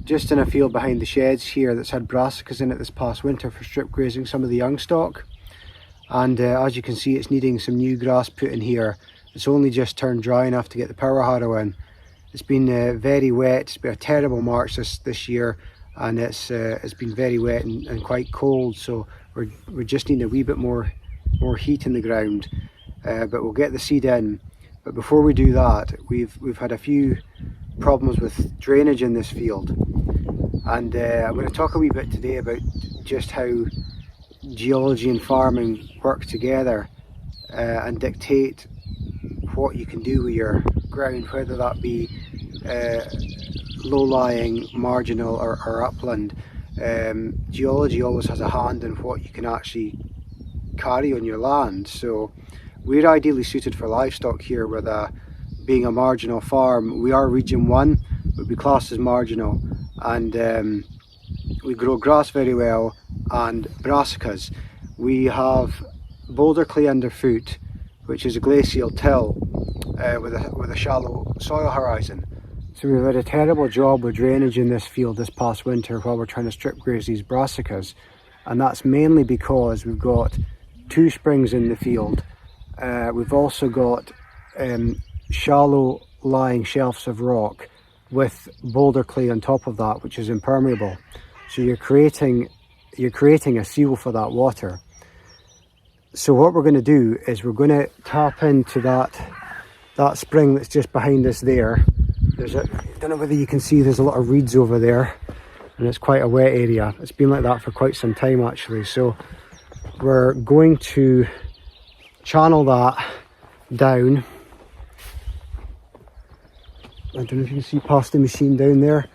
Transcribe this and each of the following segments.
just in a field behind the sheds here that's had brassicas in it this past winter for strip grazing some of the young stock. And as you can see, it's needing some new grass put in here. It's only just turned dry enough to get the power harrow in. It's been very wet. It's been a terrible March this year, and it's been very wet and quite cold, so we're just needing a wee bit more heat in the ground, but we'll get the seed in. But before we do that, we've had a few problems with drainage in this field, and I'm going to talk a wee bit today about just how geology and farming work together and dictate what you can do with your ground, whether that be low-lying, marginal or upland. Geology always has a hand in what you can actually carry on your land. So we're ideally suited for livestock here, with being a marginal farm. We are region 1, but we class as marginal, and we grow grass very well and brassicas. We have boulder clay underfoot, which is a glacial till with a shallow soil horizon. So we've had a terrible job with drainage in this field this past winter while we're trying to strip graze these brassicas, and that's mainly because we've got 2 springs in the field. We've also got shallow lying shelves of rock with boulder clay on top of that, which is impermeable. So you're creating a seal for that water. So what we're going to do is we're going to tap into that spring that's just behind us there. I don't know whether you can see, there's a lot of reeds over there, and it's quite a wet area. It's been like that for quite some time actually. So we're going to channel that down. I don't know if you can see past the machine down there,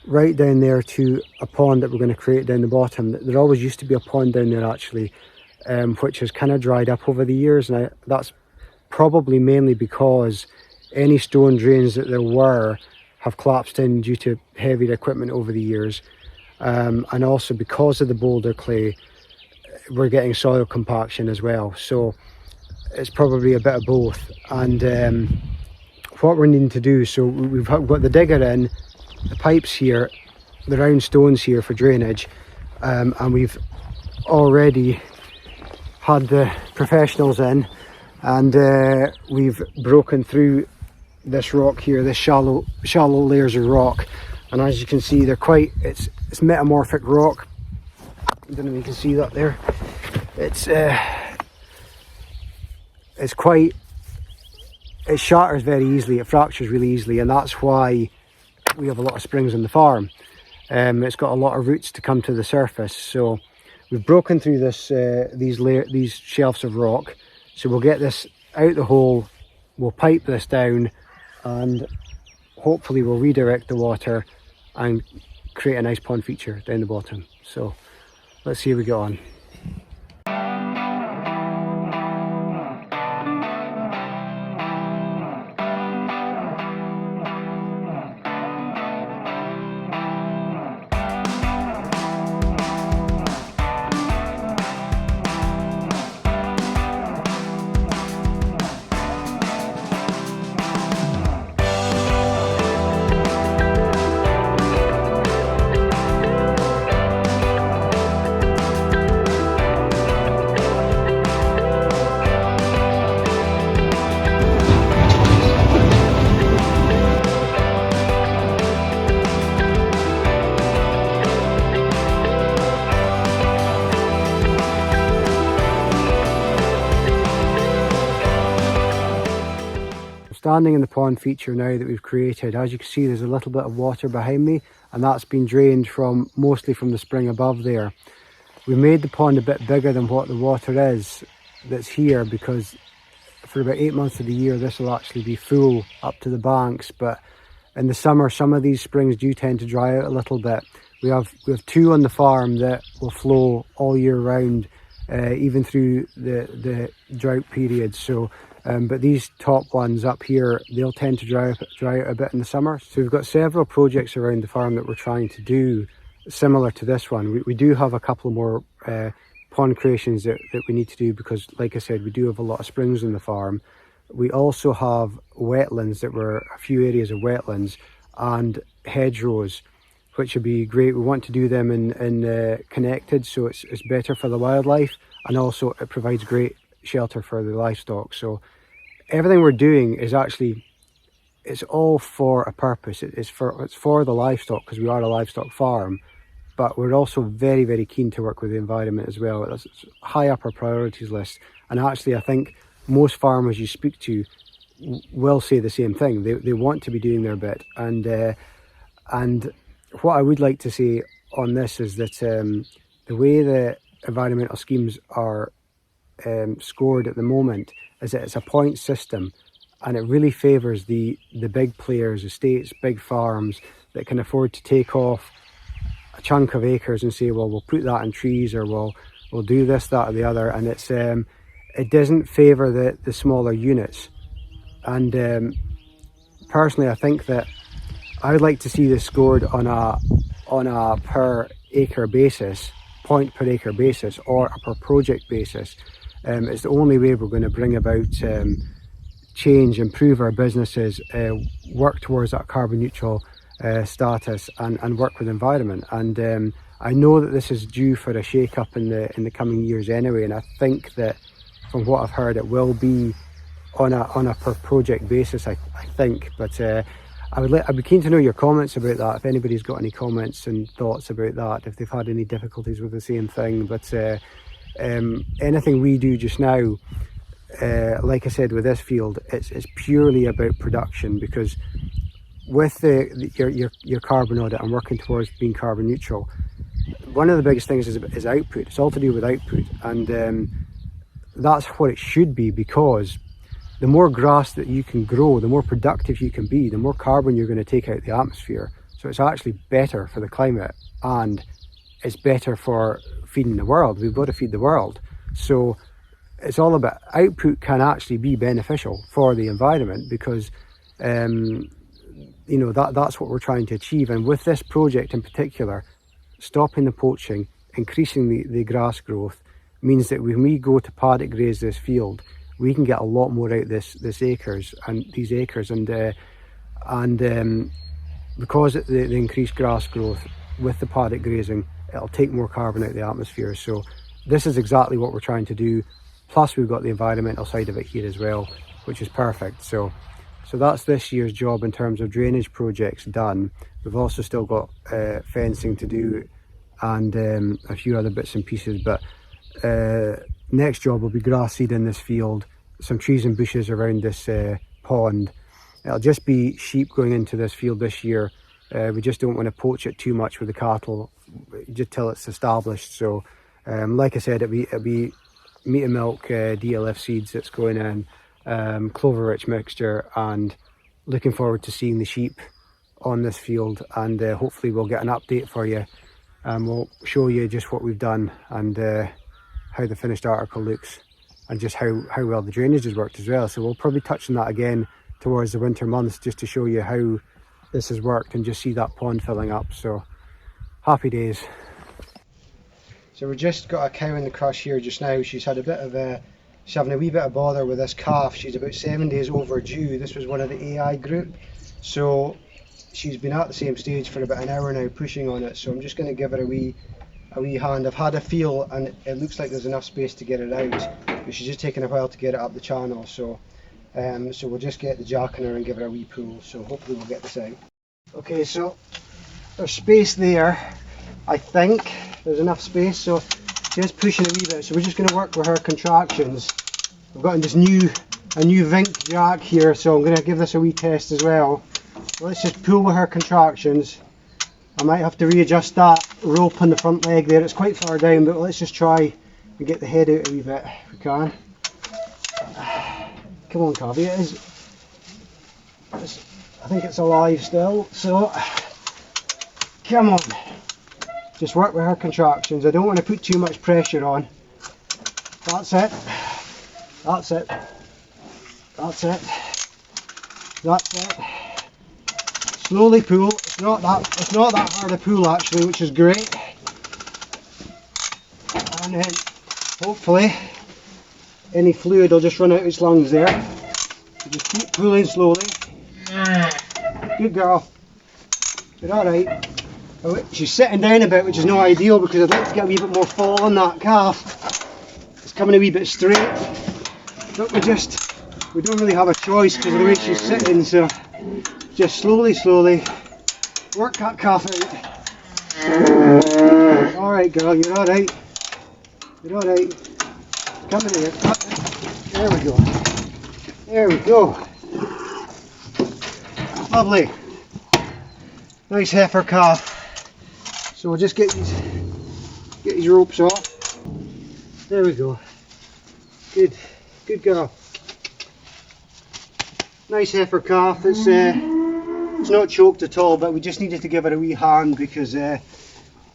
right down there to a pond that we're going to create down the bottom. There always used to be a pond down there actually, which has kind of dried up over the years, and that's probably mainly because any stone drains that there were have collapsed in due to heavier equipment over the years, and also because of the boulder clay we're getting soil compaction as well. So it's probably a bit of both. And what we're needing to do, so we've got the digger in, the pipes here, the round stones here for drainage, and we've already had the professionals in, and we've broken through this rock here, this shallow layers of rock, and as you can see, they're quite, it's metamorphic rock. I don't know if you can see that there. It shatters very easily, it fractures really easily, and that's why we have a lot of springs on the farm. It's got a lot of roots to come to the surface. So we've broken through these shelves of rock. So we'll get this out the hole, we'll pipe this down, and hopefully we'll redirect the water and create a nice pond feature down the bottom. So let's see how we get on. Standing in the pond feature now that we've created, as you can see, there's a little bit of water behind me, and that's been drained mostly from the spring above there. We made the pond a bit bigger than what the water is that's here, because for about 8 months of the year this will actually be full up to the banks, but in the summer some of these springs do tend to dry out a little bit. We have 2 on the farm that will flow all year round, even through the drought period. So but these top ones up here, they'll tend to dry out a bit in the summer. So we've got several projects around the farm that we're trying to do similar to this one. We do have a couple more pond creations that we need to do, because like I said, we do have a lot of springs on the farm. We also have wetlands, a few areas of wetlands and hedgerows, which would be great. We want to do them in connected, so it's better for the wildlife, and also it provides great shelter for the livestock. So everything we're doing is actually, it's all for a purpose. It's for the livestock, because we are a livestock farm, but we're also very, very keen to work with the environment as well. It's high up our priorities list, and actually I think most farmers you speak to will say the same thing. They want to be doing their bit, and what I would like to say on this is that the way the environmental schemes are scored at the moment is that it's a point system, and it really favours the big players, estates, big farms that can afford to take off a chunk of acres and say, well, we'll put that in trees, or we'll do this, that or the other, and it doesn't favour the smaller units. And personally, I think that I would like to see this scored on a per acre basis, point per acre basis, or a per project basis. It's the only way we're going to bring about change, improve our businesses, work towards that carbon neutral status, and work with the environment. And I know that this is due for a shake up in the coming years anyway, and I think that from what I've heard it will be on a per project basis, I think. But I'd be keen to know your comments about that, if anybody's got any comments and thoughts about that, if they've had any difficulties with the same thing. But anything we do just now, like I said with this field, it's purely about production, because with your carbon audit and working towards being carbon neutral, one of the biggest things is output. It's all to do with output, and that's what it should be, because the more grass that you can grow, the more productive you can be, the more carbon you're going to take out of the atmosphere. So it's actually better for the climate, and it's better for feeding the world. We've got to feed the world. So it's all about output can actually be beneficial for the environment, because that's what we're trying to achieve. And with this project in particular, stopping the poaching, increasing the grass growth, means that when we go to paddock graze this field, we can get a lot more out these acres, and because of the increased grass growth with the paddock grazing, it'll take more carbon out of the atmosphere. So this is exactly what we're trying to do. Plus we've got the environmental side of it here as well, which is perfect. So that's this year's job in terms of drainage projects done. We've also still got fencing to do, and a few other bits and pieces, but next job will be grass seed in this field, some trees and bushes around this pond. It'll just be sheep going into this field this year. We just don't want to poach it too much with the cattle just till it's established. So like I said, it'll be meat and milk DLF seeds that's going in, clover rich mixture, and looking forward to seeing the sheep on this field. And hopefully we'll get an update for you, and we'll show you just what we've done, and how the finished article looks, and just how well the drainage has worked as well. So we'll probably touch on that again towards the winter months, just to show you how this has worked and just see that pond filling up. So happy days. So we've just got a cow in the crush here just now. She's had she's having a wee bit of bother with this calf. She's about 7 days overdue. This was one of the AI group, so she's been at the same stage for about an hour now, pushing on it. So I'm just going to give her a wee hand. I've had a feel, and it looks like there's enough space to get it out, but she's just taking a while to get it up the channel. So we'll just get the jack in her and give her a wee pull. So hopefully we'll get this out. Okay, so there's space there. I think there's enough space, so just pushing a wee bit. So we're just going to work with her contractions. I've got this a new Vink jack here, so I'm going to give this a wee test as well. Let's just pull with her contractions. I might have to readjust that rope on the front leg there. It's quite far down, but let's just try and get the head out a wee bit if we can. Come on, Calving, I think it's alive still, so come on. Just work with her contractions. I don't want to put too much pressure on. That's it. That's it. That's it. That's it. Slowly pull. It's not that hard to pull actually, which is great. And then hopefully any fluid will just run out of its lungs there. So just keep pulling slowly. Good girl. You're alright. She's sitting down a bit, which is not ideal because I'd like to get a wee bit more fall on that calf. It's coming a wee bit straight, but we don't really have a choice because of the way she's sitting, so just slowly work that calf out. Alright girl, you're alright. You're alright. Come in here. There we go. There we go. Lovely. Nice heifer calf. So we'll just get these ropes off. There we go. Good girl. Nice heifer calf. It's not choked at all, but we just needed to give it a wee hand because I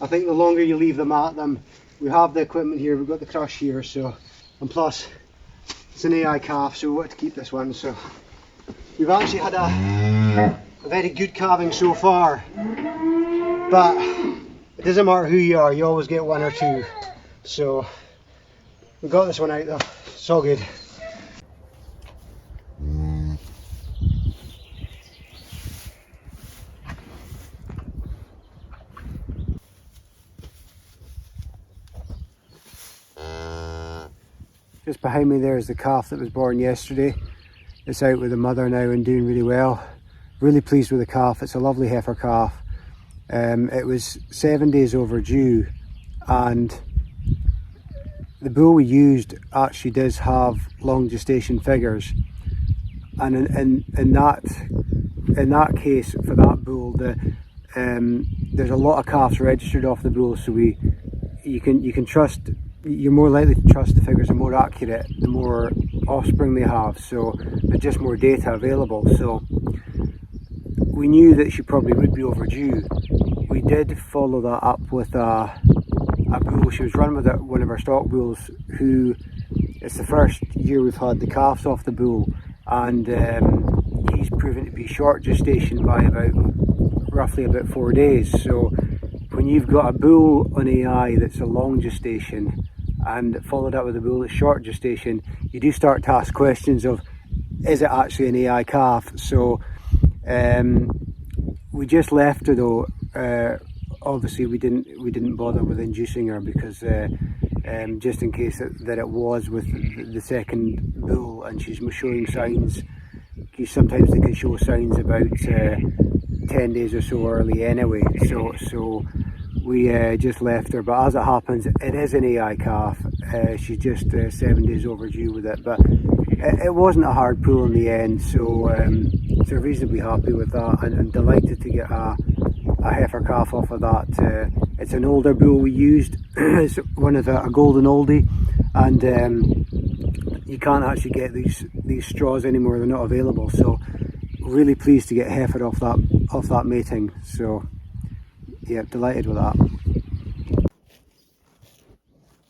think the longer you leave them at them, we have the equipment here, we've got the crush here, so, and plus it's an AI calf, so we want to keep this one. So we've actually had a very good calving so far, but it doesn't matter who you are, you always get one or two. So we got this one out though, it's all good. Just behind me there is the calf that was born yesterday. It's out with the mother now and doing really well. Really pleased with the calf. It's a lovely heifer calf. It was 7 days overdue, and the bull we used actually does have long gestation figures. And in that case, for that bull, there's a lot of calves registered off the bull, so you can trust. You're more likely to trust the figures are more accurate the more offspring they have, so there's just more data available. So we knew that she probably would be overdue. We did follow that up with a bull. She was run with one of our stock bulls, who it's the first year we've had the calves off the bull, and he's proven to be short gestation by roughly about 4 days. So when you've got a bull on AI that's a long gestation and followed up with a bull that's short gestation, you do start to ask questions of, is it actually an AI calf? So we just left her though. Obviously we didn't bother with inducing her because just in case that it was with the second bull and she's showing signs. Sometimes they can show signs about 10 days or so early anyway, so we just left her. But as it happens, it is an AI calf. She's just 7 days overdue with it, but it wasn't a hard pull in the end, so reasonably happy with that, and delighted to get a heifer calf off of that. It's an older bull we used. It's one of a golden oldie, and you can't actually get these straws anymore, they're not available, so really pleased to get heifer off that mating. So yeah, delighted with that.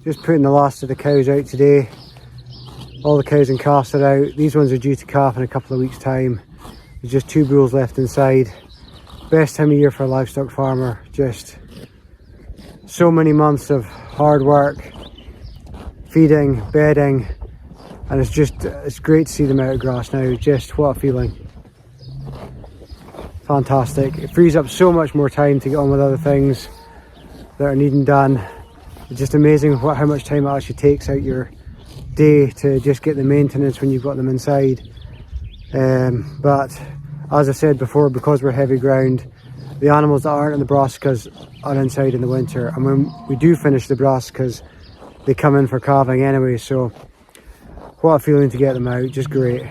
Just putting the last of the cows out today. All the cows and calves are out. These ones are due to calf in a couple of weeks time. There's just 2 bulls left inside. Best time of year for a livestock farmer. Just so many months of hard work, feeding, bedding, and it's great to see them out of grass now. Just what a feeling. Fantastic. It frees up so much more time to get on with other things that are needing done. It's just amazing how much time it actually takes out your day to just get the maintenance when you've got them inside. But as I said before, because we're heavy ground, the animals that aren't in the brassicas are inside in the winter, and when we do finish the brassicas, they come in for calving anyway. So what a feeling to get them out, just great.